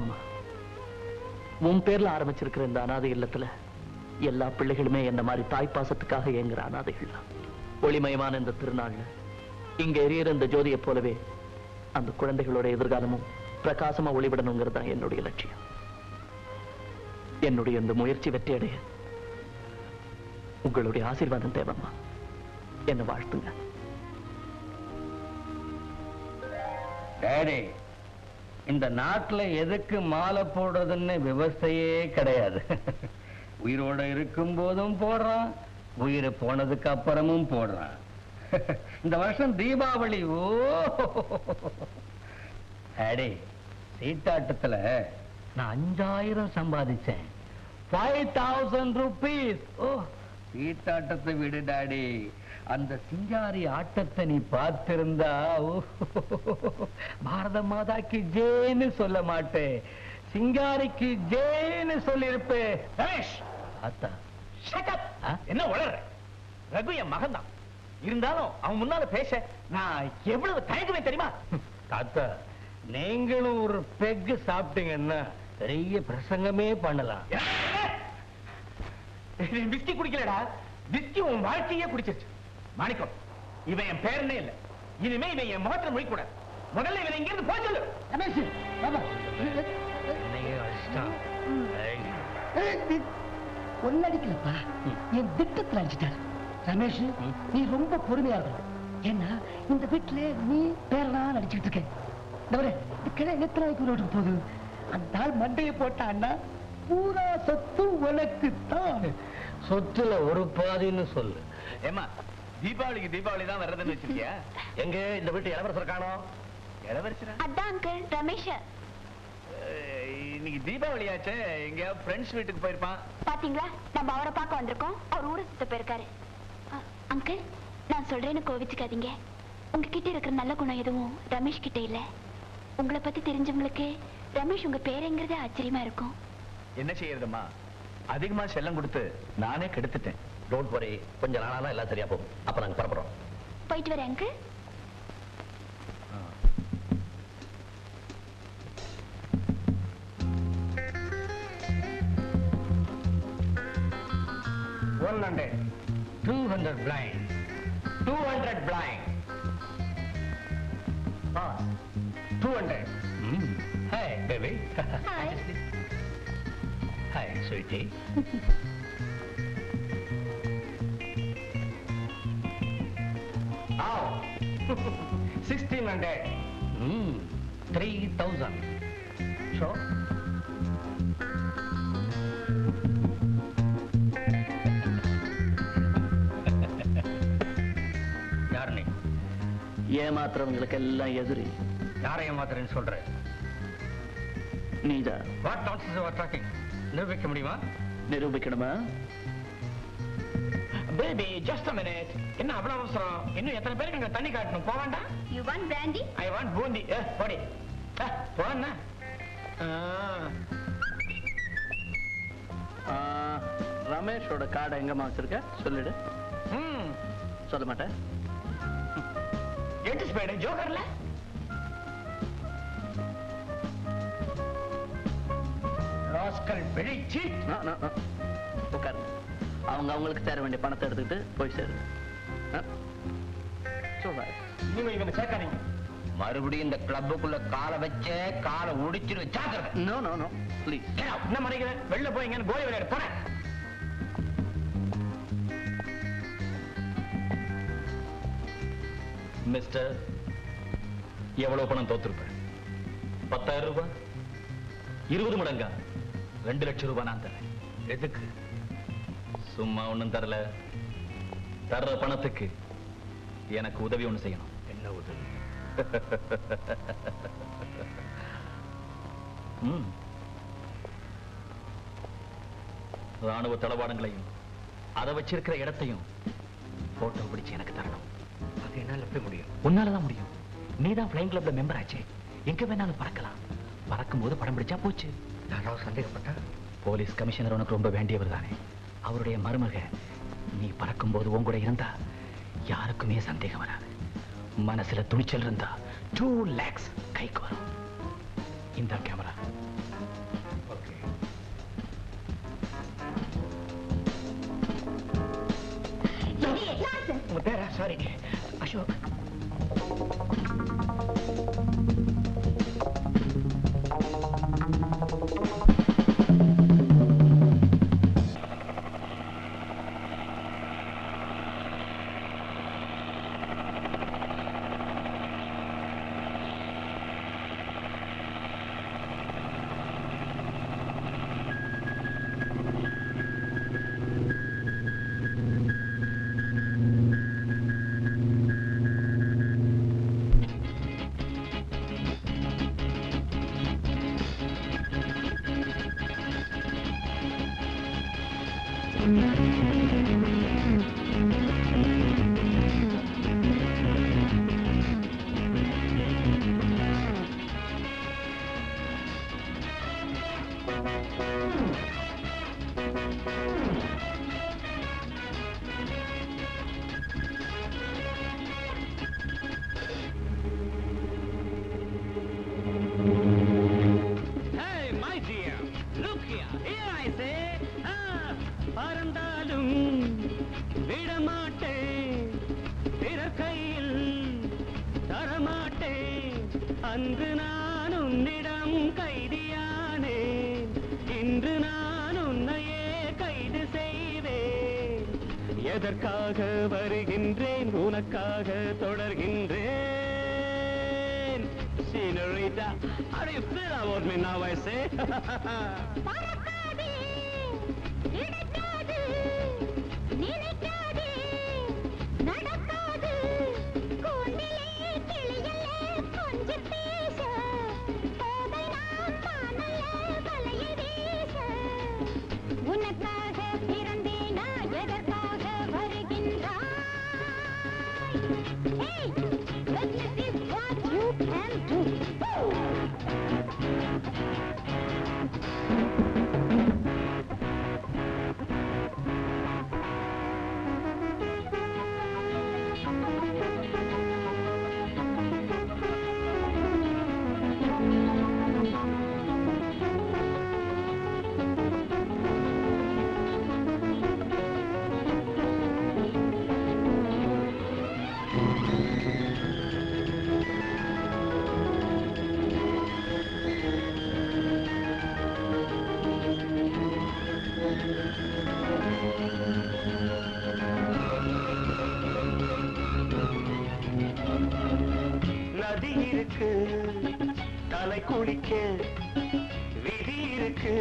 அம்மா, உன் பேர்ல ஆரம்பிச்சிருக்கிற இந்த அனாதை இல்லத்துல எல்லா பிள்ளைகளுமே என்ன மாதிரி தாய்ப்பாசத்துக்காக ஏங்குற அனாதைகள் தான். ஒளிமயமான இந்த திருநாள்ல இங்க எரியற இந்த ஜோதியை போலவே அந்த குழந்தைகளோட எதிர்காலமும் பிரகாசமா ஒளிவிடணுங்கிறது தான் என்னுடைய லட்சியம். என்னுடைய இந்த முயற்சி வெற்றியடைய உங்களுடைய ஆசீர்வாதம் தேவைம்மா. என்ன வாழ்த்துங்க. டேடி, இந்த நாட்டுல எதுக்கு மாலை போடுறதுன்னு விவசாயே கிடையாது. உயிரோட இருக்கும் போதும் போடுறான், உயிரை போனதுக்கு அப்புறமும் போடுறான். இந்த வருஷம் தீபாவளி. ஓ டேடி, சீட்டாட்டத்துல நான் 5000 சம்பாதிச்சேன். 5000 rupees. ஓ, சீட்டாட்டத்தை விடு டாடி, அந்த சிங்காரி ஆட்டத்தை நீ பார்த்திருந்தா பாரத மாதாக்கு ஜேன்னு சொல்ல மாட்டேன், சிங்காரிக்கு ஜேன்னு சொல்லிருப்பேன். என்ன வளர? ரகு என் மகன் தான். இருந்தாலும் அவன் முன்னால பேச நான் எவ்வளவு தயங்குவேன் தெரியுமா? தாத்தா, நீங்களும் ஒரு பெக்கு சாப்பிட்டீங்கன்னா பெரிய பிரசங்கமே பண்ணலாம். விஸ்கி குடிக்கலடா, விஸ்கி உன் வாழ்க்கையே குடிச்சிருச்சு. மாணிக்கம், இவன் என் பேரனே இல்ல. இனிமே இவன் என் முகத்துல முடிக்க கூடாது. முதல்ல இவன் இங்க இருந்து போய் சொல்லு. ஒன்னடிக்கலப்பா, என் திட்டத்தில் அடிச்சிட்டாரு. ரமேஷ், நீ ரொம்ப பொறுமையா இருக்கணும். ஏன்னா இந்த வீட்டுல நீ பேரனா நடிச்சுட்டு இருக்க. கிளை எத்தனாய்க்கு ரோட்டுக்கு போகுது. அந்த ஆள் மண்டையை போட்டான்னா பூரா சொத்து உனக்கு தான். சொத்துல ஒரு பாதின்னு சொல்லு. ஏமா, தீபாவளிக்கு தீபாவளி தான் வர்றதுன்னு வச்சிருக்கியா? எங்க இந்த வீட்டு இளவரசர் காணோம்? இளவரசரா? அதான் அங்கிள், ரமேஷ். இன்னைக்கு தீபாவளி ஆச்சே, எங்க ஃப்ரெண்ட்ஸ் வீட்டுக்கு போயிருப்பான். பாத்தீங்களா, நம்ம அவரை பார்க்க வந்திருக்கோம். அவர் ஊரை சுத்த போயிருக்காரு. அங்கிள், நான் சொல்றேன்னு கோவிச்சுக்காதீங்க. உங்ககிட்ட இருக்கிற நல்ல குணம் எதுவும் ரமேஷ் கிட்ட இல்ல. உங்களை பத்தி தெரிஞ்சவங்களுக்கு ரமேஷ் உங்க பேருங்கிறதே ஆச்சரியமா இருக்கும். என்ன செய்யறதுமா, அதிகமா செல்லம் கொடுத்து நானே கெடுத்துட்டேன். டோன்ட் வரி, கொஞ்ச நாளாதான் எல்லாம் சரியா போகும். அப்ப நாங்க புறப்படுறோம். போயிட்டு வரேன் uncle. $200 blind. 200 blind. 200. Hi, baby. Hi. Hi, sweetie. Oh, 1600. 3,000. Sure. ஏமாத்துறவங்களுக்கு எல்லாம் எதிரி. யாரை ஏமாத்துறேன்னு சொல்ற? நீதான். What nonsense you are talking? நிரூபிக்க முடியுமா? நிரூபிக்கணுமா? Baby, just a minute. என்ன அவ்வளவு அவசரம்? இன்னும் எத்தனை பேருக்கு அங்க தண்ணி காட்டணும்? போவாண்டா? You want brandy? I want boondi. போடி. போனா. ரமேஷோட கார்டை எங்கம்மா வச்சிருக்க? சொல்லிடு. சொல்ல மாட்டேன். எட்டு ஸ்பேடு ஜோக்கர்ல ராஸ்கல் பிழிச்சி. உட்காரு. அவங்க அவங்களுக்கு சேர வேண்டிய பணத்தை எடுத்துக்கிட்டு போய் சேரு. இனிமே இவங்க சேர்க்காதீங்க. மறுபடியும் இந்த கிளப்புக்குள்ள காலை வச்சே காலை உடிச்சிரு. ஜாக்கிரதை. No no no please. என்ன மறைக்கிறேன்? வெளில போய் இங்க கோலி விளையாட போறேன். மிஸ்டர், எவ்வளவு பணம் தோத்திருப்ப? 10,000 ரூபாய்? 20 மடங்கா? 2 லட்சம் ரூபாய் நான் தரேன். எதுக்கு? சும்மா ஒண்ணும் தரல. தர்ற பணத்துக்கு எனக்கு உதவி ஒண்ணு செய்யணும். என்ன உதவி? ராணுவ தளவாடங்களையும் அதை வச்சிருக்கிற இடத்தையும் போட்டோ பிடிச்சு எனக்கு தரணும். அது என்னால எப்படி முடியும்? உன்னாலதான் முடியும். நீதான் ஃப்ளைங் கிளப்ல மெம்பர் ஆச்சே. எங்க வேணாலும் பறக்கலாம். பறக்கும் போது படம் பிடிச்சா போச்சு. யாராவது சந்தேகப்பட்டா? போலீஸ் கமிஷனர் உனக்கு ரொம்ப வேண்டியவர் தானே. அவருடைய மருமக நீ பறக்கும் போது உன் கூட இருந்தா யாருக்குமே சந்தேகம் வராது. மனசுல துணிச்சல் இருந்தா 2 lakhs கைக்கு வரும். இந்த கேமரா உங்க பேரா? சாரி, அசோக். பறந்தாலும் விடமாட்டேன், பிறர் கையில் தரமாட்டேன். அன்று நான் உன்னிடம் கைதியானேன், இன்று நான் உன்னையே கைது செய்வேன். எதற்காக வருகின்றேன், உனக்காக தொடர்கின்றேன். Senorita, how do you feel about me now, I say? உனக்காக பிறந்தேனா, எதற்காக வருகின்றாய்? Hey, let's see what you can do. நதி இருக்கு தலை குளிக்க, விதி இருக்கு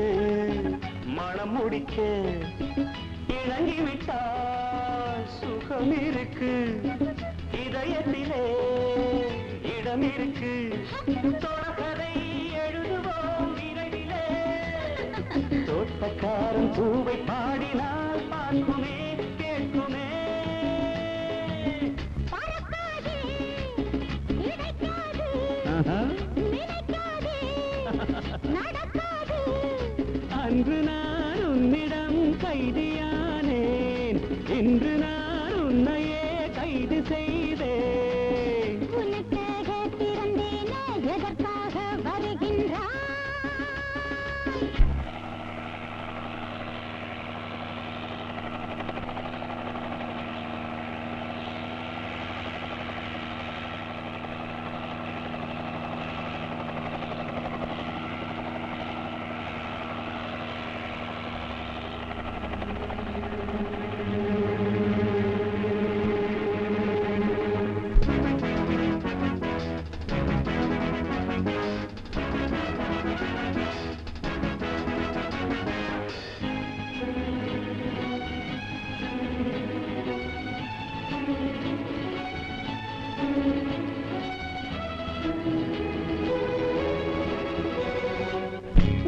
மனம் முடிக்க. இறங்கி விட்டால் சுகம் இருக்கு, இதயத்திலே இடம் இருக்கு. தொடர்கதை எழுதுவோம் விரைவிலே, தோட்டக்காரன் பூவை பாடினால் பார்க்குமே கேட்குமே. அன்று நான் உன்னிடம் கைதியானேன், இன்று நான் உன்னையே கைது செய்தேன். உனக்காக பிறந்தேனா, எதற்காக வருகின்றாய்?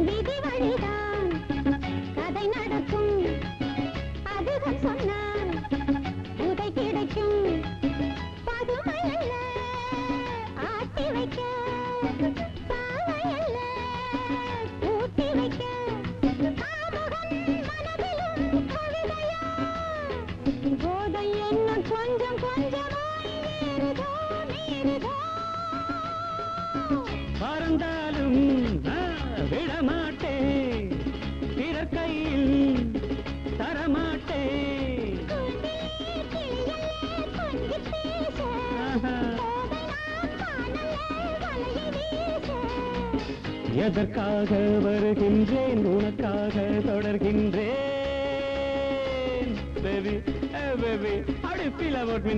விதி வழிதான் கதை நடக்கும், அதுதான் சொன்னால் உதை கிடைக்கும். பதுமையல்ல ஆட்டி வைக்க, பாவையல்ல ஊட்டி வைக்க. காமுகன் மனதிலும் கவிதையா, போதை என்ன கொஞ்சம் கொஞ்சமாய் ஏறுதோ மீறுதோ. பறந்தாலும் விடமாட்டேன், பிறர் கையில் தரமாட்டேன். எதற்காக வருகின்றேன் உனக்காக தொடர்கின்றேன் பேபி பேபி அப்படி ஃபீல் அபவுட் மீ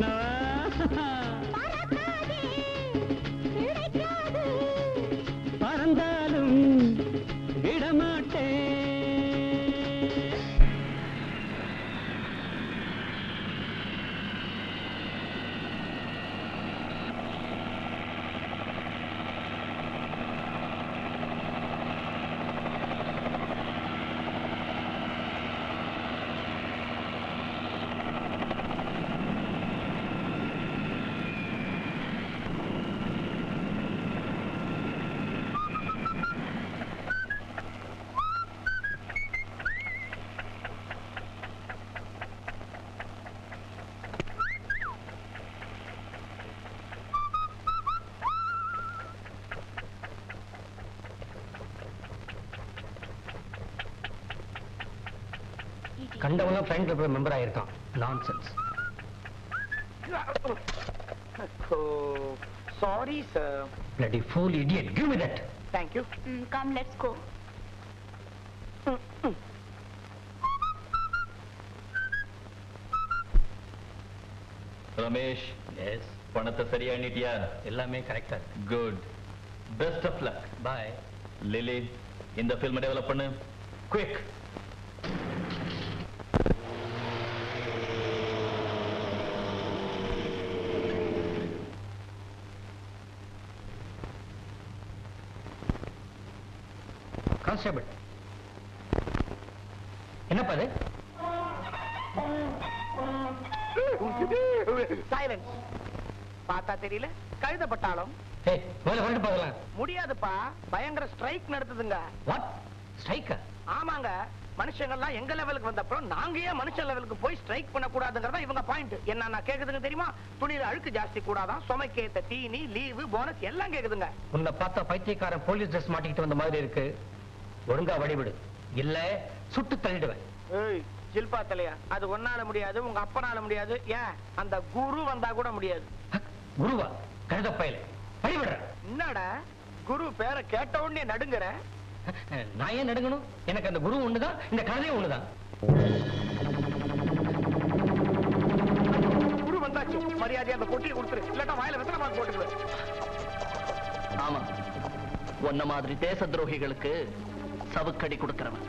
பறந்தாலும் விடமாட்டேன். கண்டவன ஃப்ரெண்ட் கிளப் மெம்பர் ஆயிருக்கான். Nonsense. Sorry, sir. Bloody fool idiot. Give me that. Thank you. Come, let's go. Ramesh, yes, பணத்தை சரியா எண்ணிட்டியா? எல்லாமே கரெக்டா இருக்கு. Good. Best of luck. Bye. Lily, இந்த ஃபில்ம் டெவலப் பண்ணு. குயிக். கான்ஸ்டபிள், என்னப்பா அது? Silence. பார்த்தா தெரியல, கழுதப்பட்டாலும் ஏய், முதல்ல வரட்டு பார்க்கலாம். முடியாதுப்பா, பயங்கர ஸ்ட்ரைக் நடத்துதுங்க. வாட்? ஸ்ட்ரைக்கா? ஆமாங்க, மனுஷங்கள்லாம் எங்க லெவலுக்கு வந்தப்பறம் நாங்க ஏன் மனுஷ லெவலுக்கு போய் ஸ்ட்ரைக் பண்ண கூடாதுங்கறத இவங்க பாயிண்ட். என்ன நான் கேக்குதுங்க தெரியுமா? துணியில அழுக்கு ஜாஸ்தி கூடாதான், சுமைக்கேத்த தீனி, லீவு, போனஸ் எல்லாம் கேக்குதுங்க. உன்னை பார்த்தா பைத்தியக்காரன் போலீஸ் ட்ரெஸ் மாட்டிக்கிட்டு வந்த மாதிரி இருக்கு. ஒழுங்கா வழிவிடு, இல்ல சுட்டு தள்ளிடுவேன். ஏய், ஜில்பா தலையா, அது ஒன்னால முடியாது, உங்க அப்பனால முடியாது, ஏன் அந்த குரு வந்தா கூட முடியாது. குருவா? கழுத பயல, வழிவிடுற. என்னடா குரு பேரை கேட்ட உடனே நடுங்குற? நான் ஏன் நடுங்கணும்? எனக்கு அந்த குரு ஒண்ணுதான், இந்த கழுதையும் ஒண்ணுதான். குரு வந்தாச்சு, மரியாதையா அந்த பொட்டியை கொடுத்துரு, இல்லாட்டா வாயில வெத்தலை பாக்கு போட்டுக்குவேன். ஆமா, உன்ன மாதிரி தேச துரோகிகளுக்கு சவுக்கடி கொடுக்கிறவன்.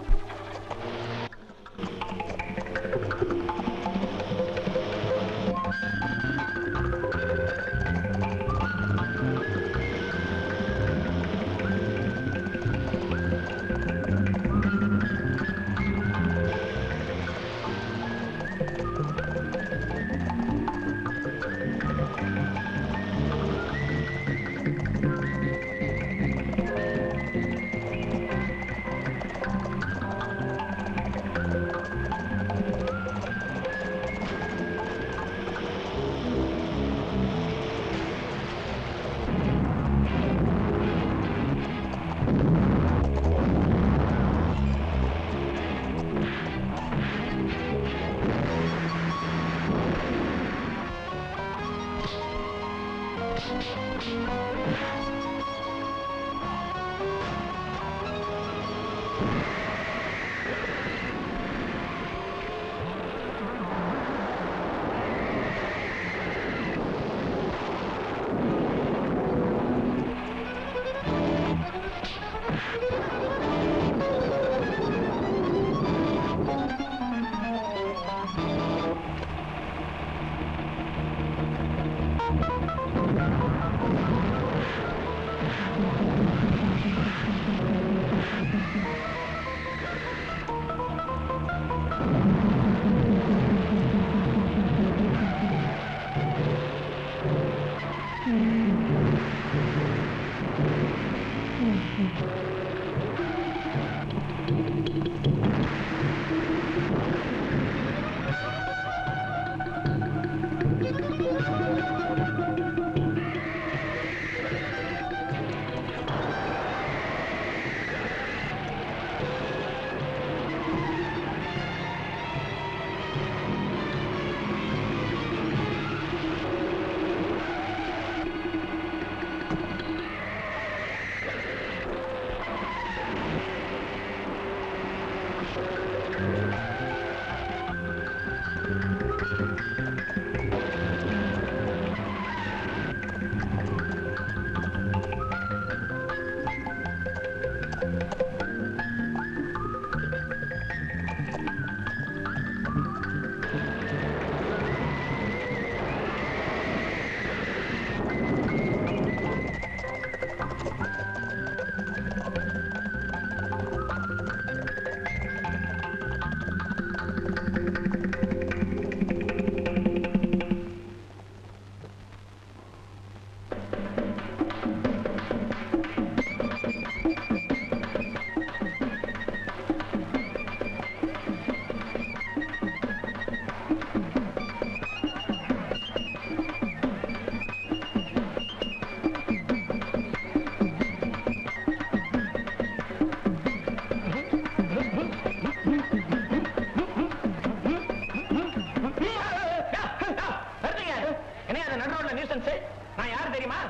என்ன அது நடுரோட்ல நியூசன்ஸ்? நான் யாரு தெரியுமா?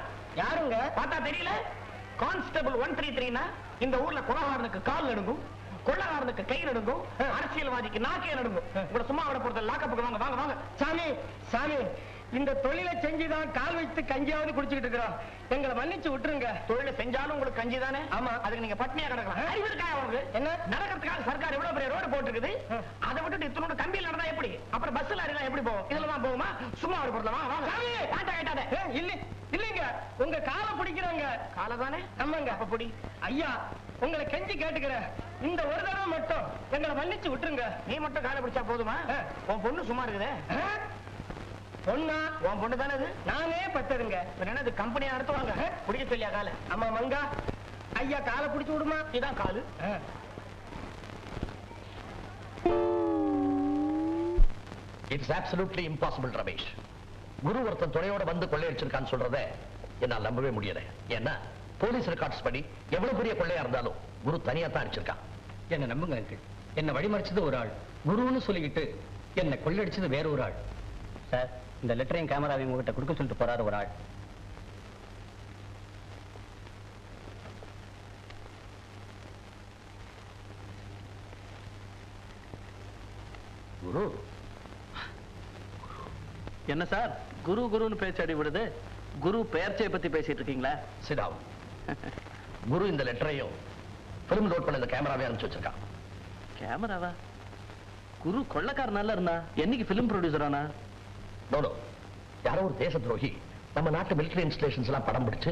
யாருங்க? பார்த்தா தெரியல? கான்ஸ்டபிள் 133னா இந்த ஊர்ல கொலகாரனுக்கு கால் நடுங்கும், கொள்ளகாரனுக்கு கை நடுங்கும், அரசியல்வாதிக்கு நாக்கே நடுங்கும். உங்களை சும்மா விட போறது லாக்கப்புக்கு வாங்க வாங்க வாங்க. சாமி சாமி, இந்த தொழிலை செஞ்சுதான் கால் வைத்து கஞ்சியாவது குடிச்சுக்கிட்டு இருக்கிறோம். எங்களை மன்னிச்சு விட்டுருங்க. தொழில செஞ்சாலும் உங்களுக்கு கஞ்சி தானே? ஆமா. அதுக்கு நீங்க பட்னியா கிடக்கலாம். அறிவு இருக்கா உங்களுக்கு? என்ன? நடக்கிறதுக்காக சர்க்கார் எவ்வளவு பெரிய ரோடு போட்டுருக்குது. அதை விட்டுட்டு இத்தனோட கம்பியில் நடந்தா எப்படி? அப்புறம் பஸ் லாரிலாம் எப்படி போகும்? இதுல தான் போகுமா? சும்மா விட போறது வாங்க வாங்க. சாமி! காட்டா கேட்டாதே. இல்ல இல்லைங்க, உங்க காலை பிடிக்கிறாங்க. காலை தானே? ஆமாங்க. அப்ப பிடி. ஐயா, உங்களை கெஞ்சி கேட்டுக்கிறேன், இந்த ஒரு தடவை மட்டும் எங்களை மன்னிச்சு விட்டுருங்க. நீ மட்டும் காலை பிடிச்சா போதுமா? உன் பொண்ணு சும்மா இருக்குதே. பொண்ணா? உன் பொண்ணு தானே அது? நானே பட்டதுங்க. என்னது கம்பெனியா நடத்துவாங்க? பிடிக்க சொல்லியா காலை? ஆமா மங்கா, ஐயா காலை பிடிச்சு விடுமா? இதான் காலு. It's absolutely impossible Ramesh. குரு ஒருத்தன் துணையோட வந்து கொள்ளையடிச்சிருக்கான்னு சொல்றத என்னால் நம்பவே முடியல. ஏன்னா போலீஸ் ரெக்கார்ட்ஸ் படி எவ்வளவு பெரிய கொள்ளையா இருந்தாலும் குரு தனியா தான் அடிச்சிருக்கான். என்ன நம்புங்க அங்கிள், என்ன வழிமறிச்சது ஒரு ஆள், குருன்னு சொல்லிக்கிட்டு என்ன கொள்ளடிச்சது வேற ஒரு ஆள். சார், இந்த லெட்டரையும் கேமராவையும் உங்ககிட்ட கொடுக்க சொல்லிட்டு போறாரு ஒரு ஆள். குரு என்ன சார் குரு குருன்னு பேச்சாடி விடுது? குரு பெயர்ச்சியை பத்தி பேசிட்டு இருக்கீங்களா? சிடாவும். குரு இந்த லெட்டரையும் பிலிம் லோட் பண்ண இந்த கேமராவே அனுப்பிச்சு வச்சிருக்கான். கேமராவா? குரு கொள்ளக்காரனால இருந்தா என்னைக்கு பிலிம் ப்ரொடியூசர் ஆனா? நோ, யாரோ ஒரு தேச துரோகி நம்ம நாட்டு மிலிட்டரி இன்ஸ்டலேஷன்ஸ் எல்லாம் படம் பிடிச்சு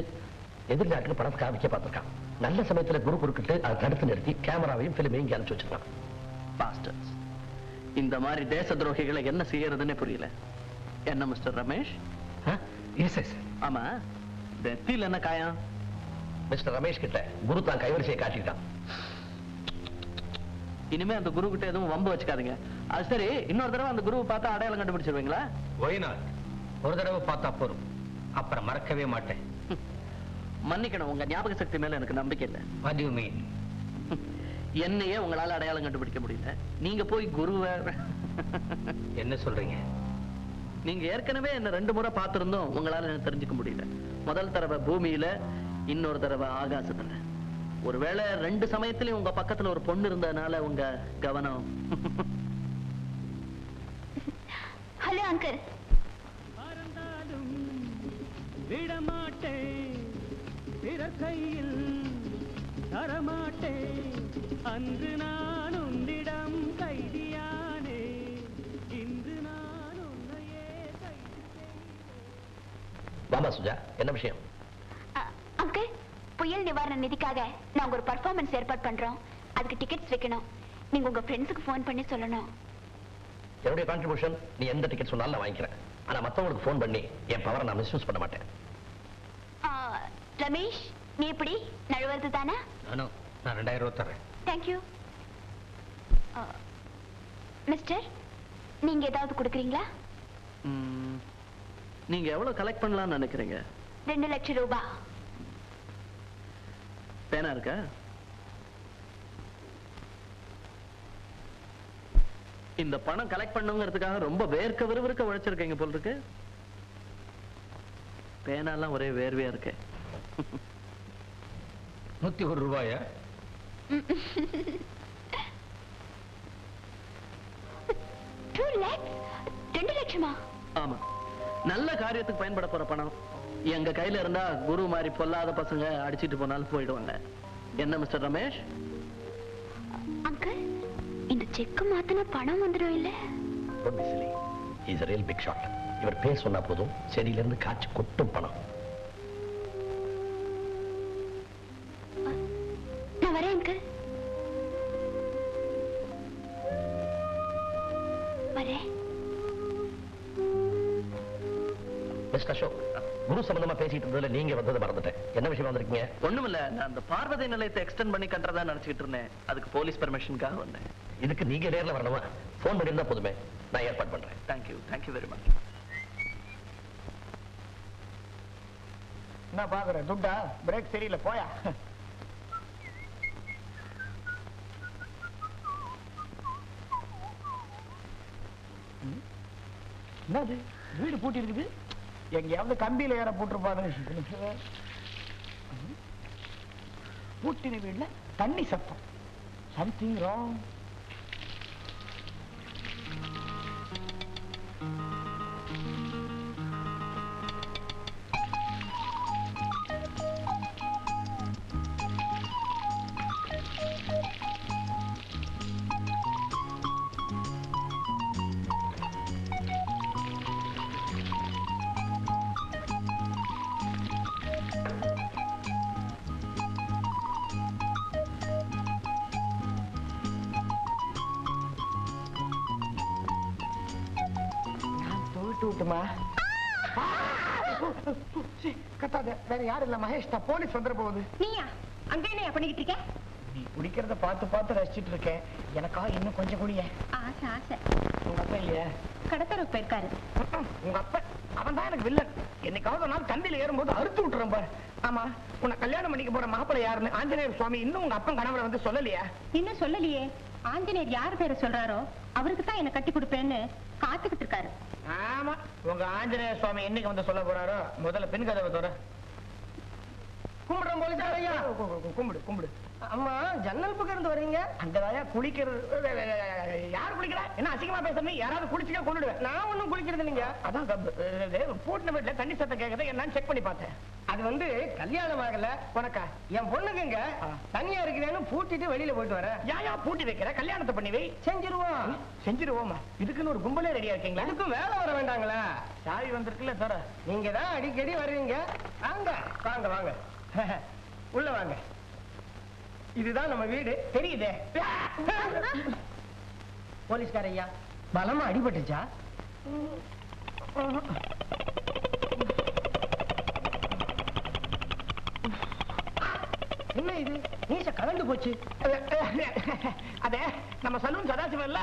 எதிர்நாட்டுக்கு படத்தை காமிக்க பார்த்திருக்கான். நல்ல சமயத்துல குரு குறுக்கிட்டு அதை தடுத்து நிறுத்தி கேமராவையும் பிலிமையும் இங்க அனுப்பிச்சு வச்சிருக்கான். பாஸ்டர்ஸ், இந்த மாதிரி தேச துரோகிகளை என்ன செய்யறதுன்னே புரியல. என்ன மிஸ்டர் ரமேஷ்? S S. ஆமா, நெத்தியில் என்ன காயம்? மிஸ்டர் ரமேஷ் கிட்ட குரு தான் கைவரிசையை காட்டியிருக்கான். இனிமே அந்த குரு கிட்ட எதுவும் வம்பு வச்சுக்காதீங்க. அது சரி, இன்னொரு தடவை அந்த குருவை பார்த்தா அடையாளம் கண்டுபிடிச்சிருவீங்களா? ஒய்நாட், ஒரு தடவை பார்த்தா போதும், அப்புறம் மறக்கவே மாட்டேன். மன்னிக்கணும், உங்க ஞாபக சக்தி மேல எனக்கு நம்பிக்கை இல்லை. What do you mean? என்னையே உங்களால அடையாளம் கண்டுபிடிக்க முடியல, நீங்க போய் குருவை. என்ன சொல்றீங்க? நீங்க ஏற்கனவே என்ன 2 முறை பார்த்திருந்தோம், உங்களால என்ன தெரிஞ்சுக்க முடியல. முதல் தடவை பூமியில, இன்னொரு தடவை ஆகாசத்துல. ஒருவேளை 2 சமயத்திலயும் உங்க பக்கத்துல ஒரு பொண்ணு இருந்ததுனால உங்க கவனம். Hello uncle. மறந்தாலும் விடமாட்டேன், பிறர் கையில் தரமாட்டேன். அன்று நான் உன்னிடம் கைதியானே, இன்று நான் உன்னையே கைது செய்தேன். வாமா சுஜா, என்ன விஷயம்? அங்கிள், புயல் நிவாரண நிதிக்காக நாங்க ஒரு பர்ஃபார்மன்ஸ் ஏற்பாடு பண்றோம். அதுக்கு டிக்கெட்ஸ் வைக்கணும். நீங்க உங்க ஃப்ரெண்ட்ஸுக்கு ஃபோன் பண்ணி சொல்லணும். என்னுடைய கான்ட்ரிபியூஷன் நீ எந்த டிக்கெட் சொன்னாலும் நான் வாங்கிக்கிறேன். ஆனா மத்தவங்களுக்கு ஃபோன் பண்ணி என் பவரை நான் மிஸ்யூஸ் பண்ண மாட்டேன். ரமேஷ், நீ எப்படி நழுவது தானே? நானும் நான் 2000 ரூபாய் தரேன். தேங்க்யூ. மிஸ்டர், நீங்க ஏதாவது கொடுக்குறீங்களா? நீங்க எவ்வளவு கலெக்ட் பண்ணலாம்னு நினைக்கிறீங்க? 2 லட்சம் ரூபாய். பேனா இருக்கா? இந்த பணம் கலெக்ட் பண்ணுங்கிறதுக்காக ரொம்ப வேர்க்க விறுவிறுக்க உழைச்சிருக்கீங்க போல் இருக்கு. பேனாலாம் ஒரே வேர்வையா இருக்கு. 101 ரூபாயா? ரெண்டு லட்சமா? ஆமா, நல்ல காரியத்துக்கு பயன்பட போற பணம். எங்க கையில இருந்தா குரு மாதிரி பொல்லாத பசங்க அடிச்சிட்டு போனாலும் போயிடுவாங்க. என்ன மிஸ்டர் ரமேஷ்? அங்கிள், இந்த செக் மாத்தினா பணம் வந்துடும் இல்ல? Don't be silly. He's a real big shot. இவர் பேர் சொன்னா போதும், செடியில இருந்து காய்ச்சி கொட்டும் பணம். நான் வரேன் அங்கிள். வரேன். மிஸ்டர் அசோக், குரு சம்பந்தமா பேசிட்டு இருந்ததுல நீங்க வந்ததை மறந்துட்டேன். என்ன விஷயம் வந்திருக்கீங்க? ஒண்ணுமில்ல, நான் அந்த பார்வதி நிலையத்தை எக்ஸ்டெண்ட் பண்ணி கட்டுறதா நினைச்சிட்டு இருந்தேன். அதுக்கு போலீஸ் பெர்மிஷனுக்காக வந்தேன். இதுக்கு நீங்க நேர்ல வரணுமா? போன் பண்ணியிருந்தா போதுமே, நான் ஏற்பாடு பண்றேன். Thank you very much. என்ன பாக்குற துட்டா? பிரேக் சரியில்லை, போயா. என்னது வீடு பூட்டி இருக்குது? எங்கேயாவது கம்பியில ஏற போட்டிருப்பாரு. பூட்டின வீடுல தண்ணி சத்தம். Something wrong. விட்டுமா கத்தாத. வேற யாரும் இல்ல மகேஷ் தான். போலீஸ் வந்துட போகுது. நீயா அங்க என்ன பண்ணிக்கிட்டு இருக்க? நீ குடிக்கிறத பார்த்து பார்த்து ரசிச்சிட்டு இருக்கேன். எனக்கா இன்னும் கொஞ்சம் குடிய. ஆசை ஆசை. உங்க அப்பா இல்லையா? கடத்தரவு போயிருக்காரு. உங்க அப்பா அவன் தான் எனக்கு வில்லன். என்னைக்காவது ஒரு நாள் தம்பியில ஏறும்போது அறுத்து விட்டுறேன் பாரு. ஆமா, உன்னை கல்யாணம் பண்ணிக்க போற மாப்பிள்ளை யாருன்னு ஆஞ்சநேயர் சுவாமி இன்னும் உங்க அப்பன் கணவரை வந்து சொல்லலையா? இன்னும் சொல்லலையே. ஆஞ்சநேயர் யார் பேரை சொல்றாரோ அவருக்கு தான் என்ன கட்டி கொடுப்பேன்னு காத்துக்கிட்டு இருக்காரு. ஆமா, உங்க ஆஞ்சநேயர் சுவாமி என்னைக்கு வந்து சொல்ல போறாரோ முதல்ல பெண் கதவை தோற. கும்பிடுறோம் போலீஸாரையா. கும்பிடு கும்பிடு. அம்மா, ஜன்னல் பக்கம் இருந்து வர்றீங்க. அங்கதாயா குளிக்கிறது. யார் குளிக்கிறா? என்ன அசிங்கமா பேசுறீங்க? யாராவது குளிச்சுக்க கொண்டுடுவேன். நான் ஒண்ணும் குளிக்கிறது இல்லைங்க. அதான் பூட்டின வீட்டுல தண்ணி சத்தம் கேட்கறத என்னன்னு செக் பண்ணி பார்த்தேன். அது வந்து கல்யாணம் ஆகல உனக்கா? என் பொண்ணுக்குங்க தனியா இருக்கிறேன்னு பூட்டிட்டு வெளியில போயிட்டு வர. ஏயா பூட்டி வைக்கிற? கல்யாணத்தை பண்ணி வை. செஞ்சிருவோம். செஞ்சிருவோமா? இதுக்குன்னு ஒரு கும்பலே ரெடியா இருக்கீங்களா? இதுக்கும் வேலை வர வேண்டாங்களா? சாவி வந்திருக்குல்ல தர. நீங்க தான் அடிக்கடி வருவீங்க. வாங்க வாங்க வாங்க உள்ள வாங்க. இதுதான் நம்ம வீடு. தெரியுதே. போலீஸ்கார ஐயா, பலமா அடிபட்டுச்சா? என்ன இது? மீச கலந்து போச்சு. அதே நம்ம சலூன் சதாசிவம் இல்ல,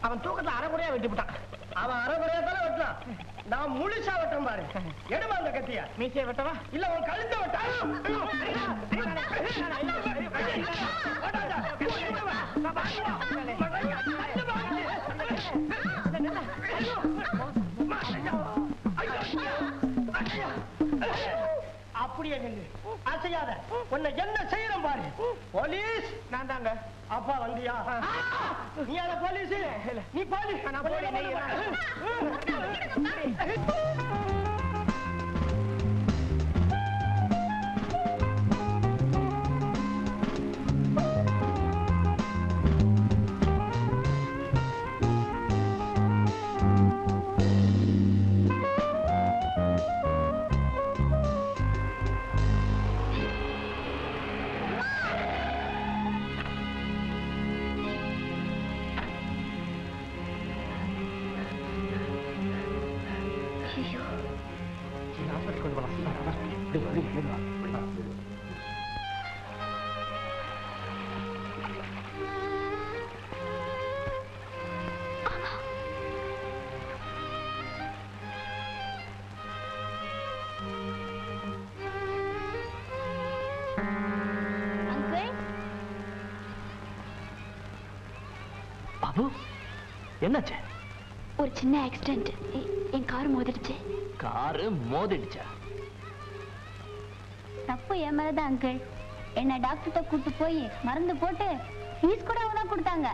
அவன் தூக்கத்துல அரைகுறையா வெட்டி விட்டான். அவன் அரைகுறையா தானே வெட்டலாம். நான் முழுசா வெட்டம் பாரு. எடுமா அந்த கத்தியா. மீசையை வெட்டவா இல்ல உன் கழுத்தை வெட்டா? அப்படியே நின்று அசையாத. உன்னை என்ன செய்யணும் பாரு. போலீஸ் நான் தாங்க. அப்பா வந்தியா? நீ யார போலீஸ்? நீ போலீஸ். நான் பாபு, என்னாச்சு? ஒரு சின்ன ஆக்சிடென்ட். என் கார் மோதிடுச்சு. காரு மோதிடுச்சா? தப்பு என் மேலதான் அங்கிள். என்ன டாக்டர்கிட்ட கூட்டு போய் மருந்து போட்டு ஃபீஸ் கூட அவங்க தான் கொடுத்தாங்க.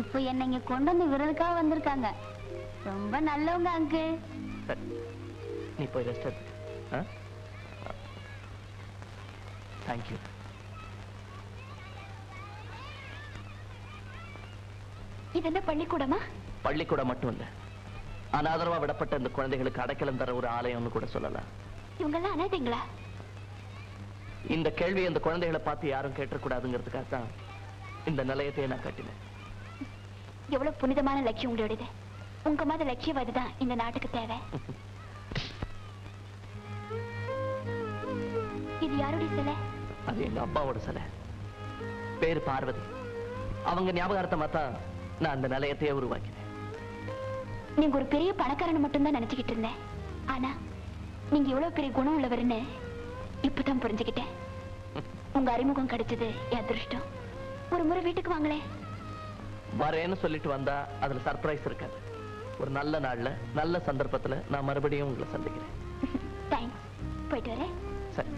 இப்போ என்ன இங்க கொண்டு வந்து விரலுக்காக வந்திருக்காங்க. ரொம்ப நல்லவங்க அங்கிள். சரி, நீ போய் ரெஸ்ட் எடுத்து. தேங்க்யூ. இது என்ன பள்ளிக்கூடமா? பள்ளிக்கூடம் மட்டும் இல்ல, அனாதரவா விடப்பட்ட இந்த குழந்தைகளுக்கு அடைக்கலம் தர ஒரு ஆலயம்னு கூட சொல்லலாம். இவங்கெல்லாம் அனாதைங்களா? இந்த கேள்வி இந்த குழந்தைகளை பார்த்து யாரும் கேட்டக்கூடாதுங்கிறதுக்காக தான் இந்த நிலையத்தையே நான் கட்டினேன். எவ்வளவு புனிதமான லட்சியம் உங்களுடையது. உங்க மாதிரி லட்சியவாதி தான் இந்த நாட்டுக்கு தேவை. இது யாருடைய சிலை? அது எங்க அப்பாவோட சிலை. பேரு பார்வதி. அவங்க ஞாபகார்த்தமா தான் நான் அந்த நிலையத்தையே உருவாக்கினேன். நீங்க ஒரு பெரிய பணக்காரன் மட்டும்தான் நினைச்சுக்கிட்டு இருந்தேன். ஆனா நீங்க எவ்வளவு பெரிய குணம் உள்ளவர்னு இப்பதான் புரிஞ்சுக்கிட்டேன். உங்க அறிமுகம் கிடைச்சது என் அதிர்ஷ்டம். ஒரு முறை வீட்டுக்கு வாங்களே. வரேன்னு சொல்லிட்டு வந்தா அதுல சர்ப்ரைஸ் இருக்காது. ஒரு நல்ல நாள்ல நல்ல சந்தர்ப்பத்துல நான் மறுபடியும் உங்களை சந்திக்கிறேன். தேங்க்ஸ். போயிட்டு வரேன். சரி.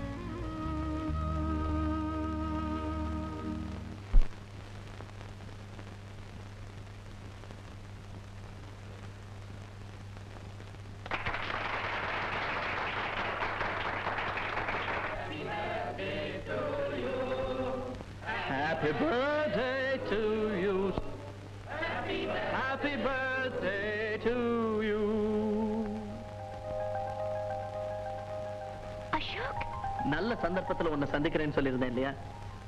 Happy birthday to you. Happy birthday to you. Ashok. நல்ல சந்தர்ப்பத்துல உன்னை சந்திக்கிறேன்னு சொல்லியிருந்தேன் இல்லையா?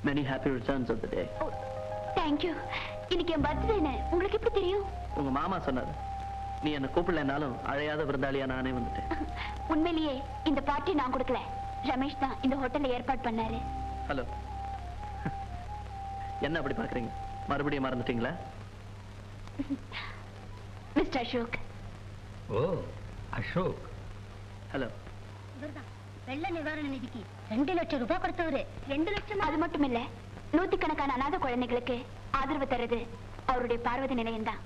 Many happy returns of the day. Oh, thank you. இன்னைக்கு என் பர்த்டேன்னு உங்களுக்கு எப்படி தெரியும்? உங்க மாமா சொன்னாரு. நீ என்ன கூப்பிடலனாலும் அழையாத விருந்தாளியா நானே வந்துட்டேன். உண்மையிலேயே இந்த பார்ட்டி நான் கொடுக்கல. ரமேஷ் தான் இந்த ஹோட்டல்ல ஏற்பாடு பண்ணாரு. ஹலோ. என்ன அப்படி பாக்குறீங்க? மறுபடியும் மறந்துட்டீங்களா? மிஸ்டர் அசோக். ஓ அசோக். ஹலோ. வெள்ள நிவாரண நிதிக்கு 2 லட்சம் ரூபாய் கொடுத்தவரு. 2 லட்சம் அது மட்டும் இல்ல, நூத்துக்கணக்கான அநாத குழந்தைகளுக்கு ஆதரவு தர்றது அவருடைய பார்வதி நிலையம் தான்.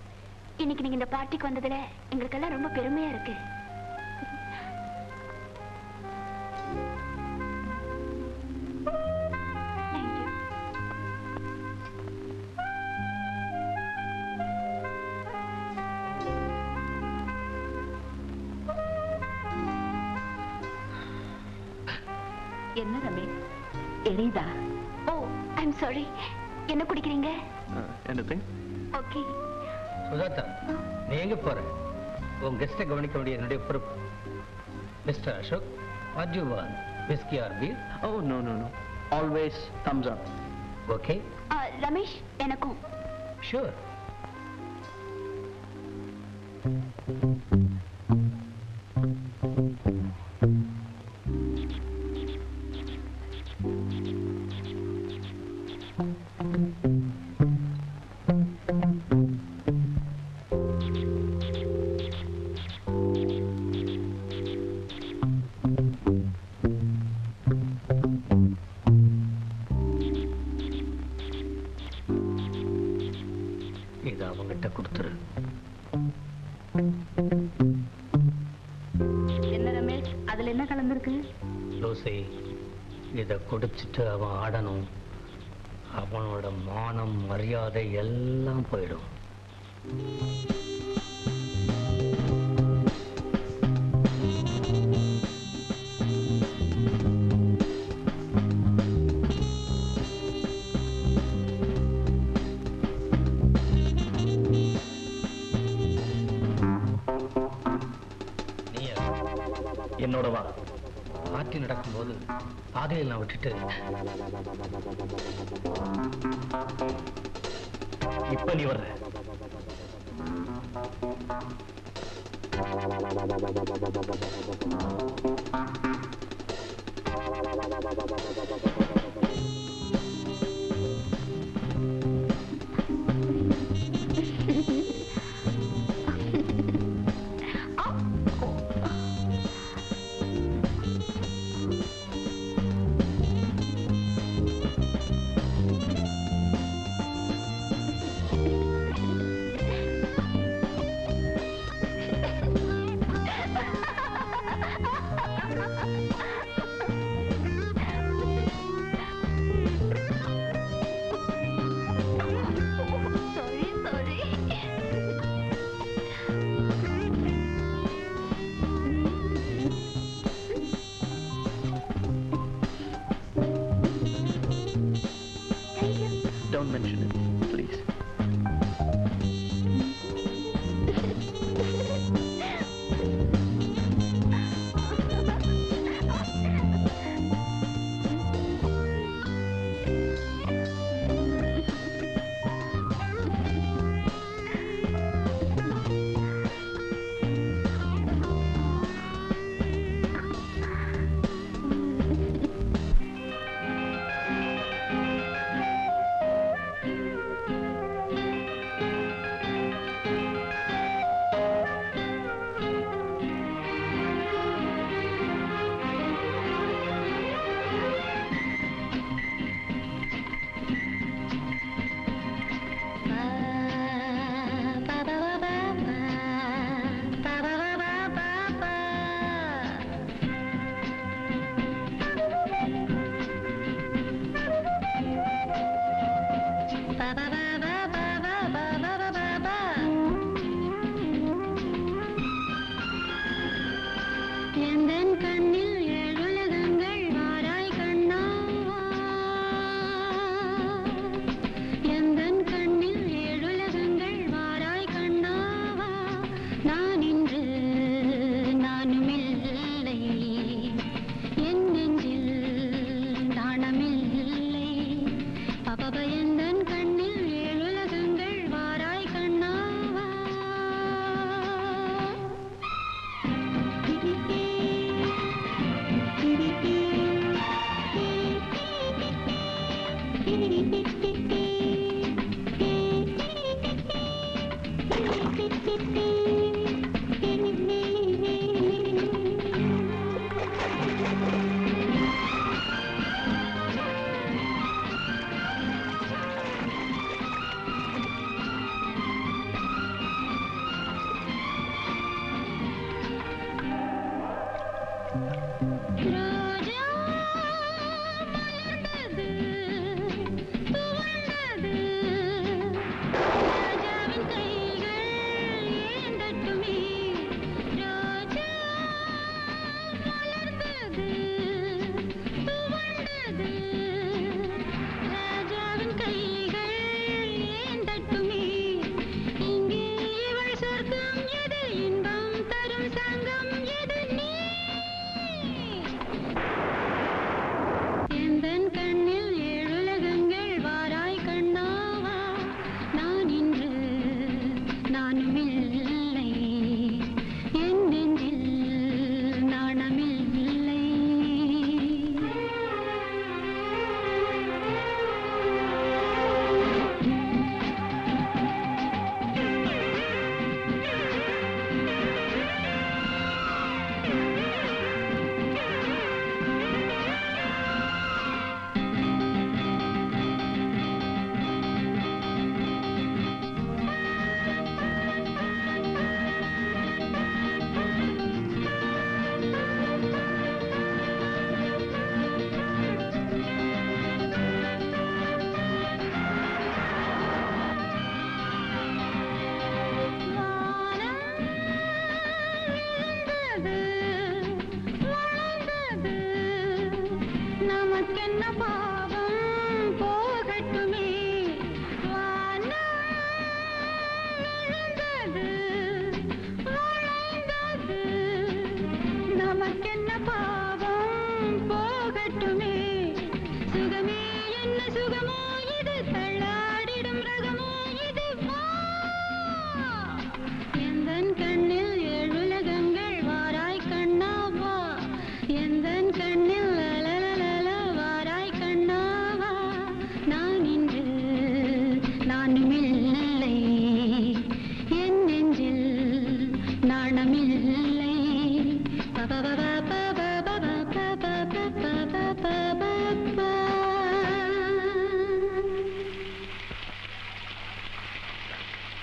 இன்னைக்கு நீங்க இந்த பார்ட்டிக்கு வந்ததுல எங்களுக்கெல்லாம் ரொம்ப பெருமையா இருக்கு. Thank you. என்ன ரமேஷ் எரியுதா? ஓ, ஐம் சாரி. என்ன குடிக்கிறீங்க? anything? ஓகே. சுஜாதா, நீ எங்க போற? உன் கெஸ்ட்டை கவனிக்க வேண்டிய என்னுடைய பொறுப்பு. Mister Ashok, what you want? Whisky or beer? Oh, no, no, no. Always thumbs up. Okay, Ramesh, எனக்கும். ஷூர். இதை அவங்கிட்ட கொடுத்துரு. என்ன ரமேஷ், அதுல என்ன கலந்துருக்கு? லூசி, இதை குடிச்சிட்டு அவன் ஆடணும். அவனோட மானம் மரியாதை எல்லாம் போயிடும். என்னோட வா. பார்ட்டி நடக்கும்போது பாதையில் நான் விட்டுட்டு இப்ப நீ வர்ற. ரோஜா மலர்ந்தது, துவண்டது. ராஜாவின் கைகள் ஏந்தட்டுமே. ரோஜா மலர்ந்தது, துவண்டது. ராஜாவின் கைகள் ஏந்தட்டுமே. இங்கே இவள் சொர்க்கம் எது, இன்பம் தரும் சங்கம் எது, நீ எந்தன் கண்ணில் ஏழுலகங்கள் வாராய் கண்ணாவா. நான் இன்று நானும் இல்லை, என் நெஞ்சில் நாணமில்லை. வளர்ந்தது, நமக்கென்ன பாவம் போகட்டுமே. வானம் விழுந்தது, வளைந்தது, நமக்கென்ன பாவம் போகட்டுமே.